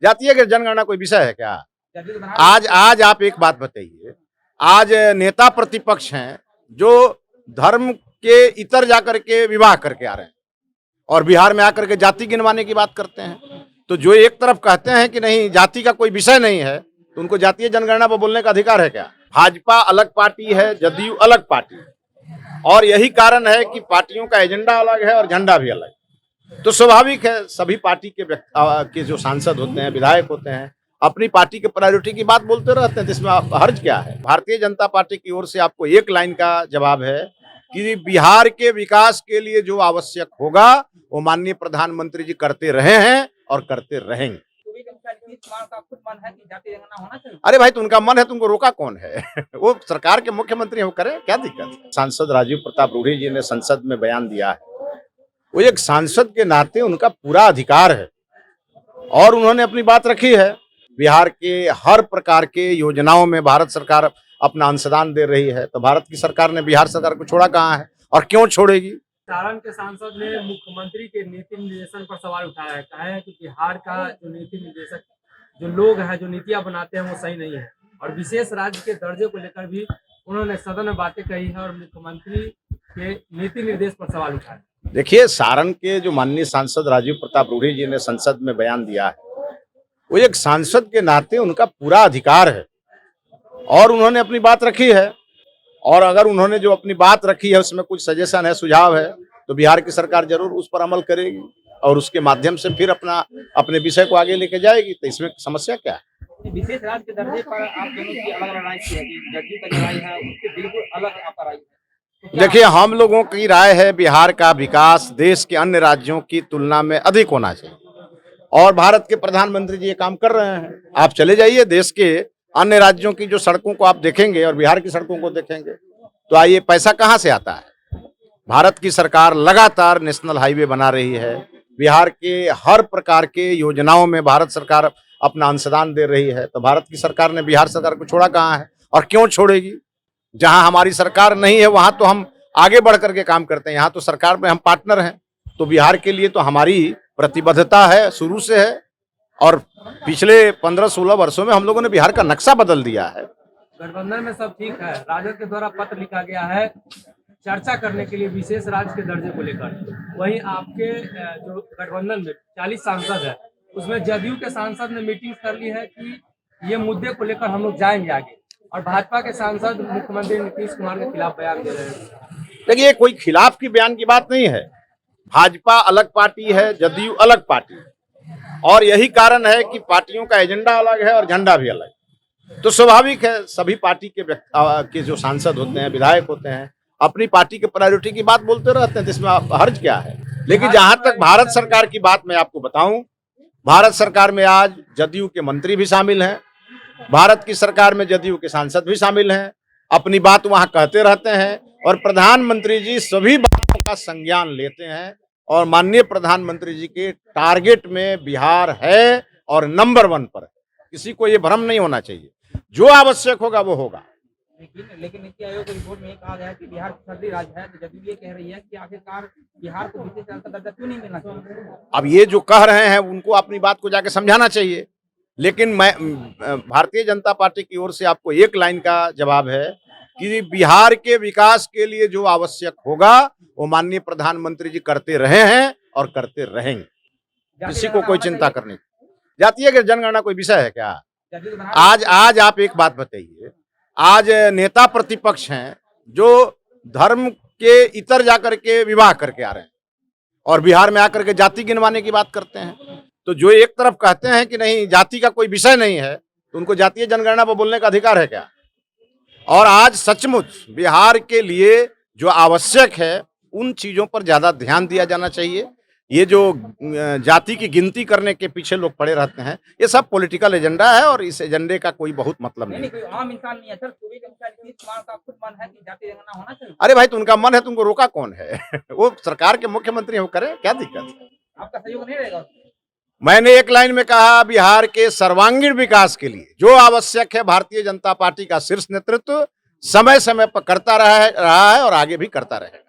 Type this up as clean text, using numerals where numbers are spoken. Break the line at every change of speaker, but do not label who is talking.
जातीय की जनगणना कोई विषय है क्या? आज आज आप एक बात बताइए, आज नेता प्रतिपक्ष हैं जो धर्म के इतर जाकर के विवाह करके आ रहे हैं और बिहार में आकर के जाति गिनवाने की बात करते हैं। तो जो एक तरफ कहते हैं कि नहीं जाति का कोई विषय नहीं है, तो उनको जातीय जनगणना पर बोलने का अधिकार है क्या? भाजपा अलग पार्टी है, जदयू अलग पार्टी है, और यही कारण है कि पार्टियों का एजेंडा अलग है और झंडा भी अलग है। तो स्वाभाविक है सभी पार्टी के जो सांसद होते हैं, विधायक होते हैं, अपनी पार्टी के प्रायोरिटी की बात बोलते रहते हैं, जिसमें हर्ज क्या है? भारतीय जनता पार्टी की ओर से आपको एक लाइन का जवाब है कि बिहार के विकास के लिए जो आवश्यक होगा वो माननीय प्रधानमंत्री जी करते रहे हैं और करते रहेंगे। अरे भाई, तो उनका मन है, तुमको रोका कौन है? वो सरकार के मुख्यमंत्री हैं, वो करें, क्या दिक्कत है? सांसद राजीव प्रताप रूढ़ी जी ने संसद में बयान दिया है, वो एक सांसद के नाते उनका पूरा अधिकार है और उन्होंने अपनी बात रखी है। बिहार के हर प्रकार के योजनाओं में भारत सरकार अपना अंशदान दे रही है, तो भारत की सरकार ने बिहार सरकार को छोड़ा कहाँ है और क्यों छोड़ेगी?
सारण के सांसद ने मुख्यमंत्री के नीति निर्देशन पर सवाल उठाया है, कहा है कि बिहार का जो नीति निर्देशक जो लोग हैं, जो नीतियां बनाते हैं, वो सही नहीं है और विशेष राज्य के दर्जे को लेकर भी उन्होंने सदन में बातें कही है और मुख्यमंत्री के नीति निर्देश पर सवाल उठाया।
देखिए, सारण के जो माननीय सांसद राजीव प्रताप रूढ़ी जी ने संसद में बयान दिया है, वो एक सांसद के नाते उनका पूरा अधिकार है और उन्होंने अपनी बात रखी है, और अगर उन्होंने जो अपनी बात रखी है उसमें कुछ सजेशन है, सुझाव है, तो बिहार की सरकार जरूर उस पर अमल करेगी और उसके माध्यम से फिर अपने विषय को आगे लेके जाएगी। तो इसमें समस्या क्या है?
विशेष राज्य के दर्जे पर आप दोनों की अलग अलग राय है कि जदयू का जो राय है उसके बिल्कुल अलग आपका राय है।
देखिए, हम लोगों की राय है बिहार का विकास देश के अन्य राज्यों की तुलना में अधिक होना चाहिए और भारत के प्रधानमंत्री जी ये काम कर रहे हैं। आप चले जाइए देश के अन्य राज्यों की जो सड़कों को आप देखेंगे और बिहार की सड़कों को देखेंगे, तो आइए, पैसा कहाँ से आता है? भारत की सरकार लगातार नेशनल हाईवे बना रही है, बिहार के हर प्रकार के योजनाओं में भारत सरकार अपना अंशदान दे रही है, तो भारत की सरकार ने बिहार सरकार को छोड़ा कहाँ है और क्यों छोड़ेगी? जहां हमारी सरकार नहीं है वहां तो हम आगे बढ़ करके काम करते हैं, यहाँ तो सरकार में हम पार्टनर हैं। तो बिहार के लिए तो हमारी प्रतिबद्धता है, शुरू से है, और पिछले 15-16 वर्षों में हम लोगों ने बिहार का नक्शा बदल दिया है।
गठबंधन में सब ठीक है, राजद के द्वारा पत्र लिखा गया है चर्चा करने के लिए विशेष राज्य के दर्जे को लेकर। वहीं आपके जो गठबंधन में 40 सांसद है, उसमें जदयू के सांसद ने मीटिंग कर ली है कि ये मुद्दे को लेकर हम लोग जाएंगे आगे, और भाजपा के सांसद मुख्यमंत्री नीतीश कुमार के खिलाफ बयान दे रहे हैं।
देखिए, कोई खिलाफ की बयान की बात नहीं है। भाजपा अलग पार्टी है, जदयू अलग पार्टी है, और यही कारण है कि पार्टियों का एजेंडा अलग है और झंडा भी अलग है। तो स्वाभाविक है सभी पार्टी के जो सांसद होते हैं, विधायक होते हैं, अपनी पार्टी के प्रायोरिटी की बात बोलते रहते हैं, जिसमें हर्ज क्या है? लेकिन जहां तक भारत सरकार की बात मैं आपको बताऊं, भारत सरकार में आज जदयू के मंत्री भी शामिल हैं, भारत की सरकार में जदयू के सांसद भी शामिल हैं, अपनी बात वहां कहते रहते हैं और प्रधानमंत्री जी सभी बातों का संज्ञान लेते हैं और माननीय प्रधानमंत्री जी के टारगेट में बिहार है और नंबर 1 पर है। किसी को ये भ्रम नहीं होना चाहिए, जो आवश्यक होगा वो होगा।
लेकिन नीति आयोग की रिपोर्ट में कहा गया है कि बिहार सर्दी राज्य है, तो जदयू ये कह रही है कि आखिरकार बिहार को विशेष राज्य का दर्जा क्यों नहीं मिलना चाहिए?
अब ये जो कह रहे हैं उनको अपनी बात को जाके समझाना चाहिए, लेकिन मैं भारतीय जनता पार्टी की ओर से आपको एक लाइन का जवाब है कि बिहार के विकास के लिए जो आवश्यक होगा वो माननीय प्रधानमंत्री जी करते रहे हैं और करते रहेंगे। किसी को कोई चिंता करने की। जातीय की जनगणना कोई विषय है क्या? आज आप एक बात बताइए, आज नेता प्रतिपक्ष हैं जो धर्म के इतर जाकर के विवाह करके आ रहे हैं और बिहार में आकर के जाति गिनवाने की बात करते हैं। तो जो एक तरफ कहते हैं कि नहीं जाति का कोई विषय नहीं है, तो उनको जातीय जनगणना पर बोलने का अधिकार है क्या? और आज सचमुच बिहार के लिए जो आवश्यक है उन चीजों पर ज्यादा ध्यान दिया जाना चाहिए। ये जो जाति की गिनती करने के पीछे लोग पड़े रहते हैं, ये सब पॉलिटिकल एजेंडा है और इस एजेंडे का कोई बहुत मतलब नहीं।
कोई आम इंसान नहीं है सर, नीतीश कुमार का खुद मन है कि जाति जनगणना होना चाहिए।
अरे भाई, तो उनका मन है, तुमको रोका कौन है? वो सरकार के मुख्यमंत्री हैं, वो करें, क्या दिक्कत है?
आपका सहयोग नहीं रहेगा?
मैंने एक लाइन में कहा, बिहार के सर्वांगीण विकास के लिए जो आवश्यक है भारतीय जनता पार्टी का शीर्ष नेतृत्व समय समय पर करता रहा है और आगे भी करता रहेगा।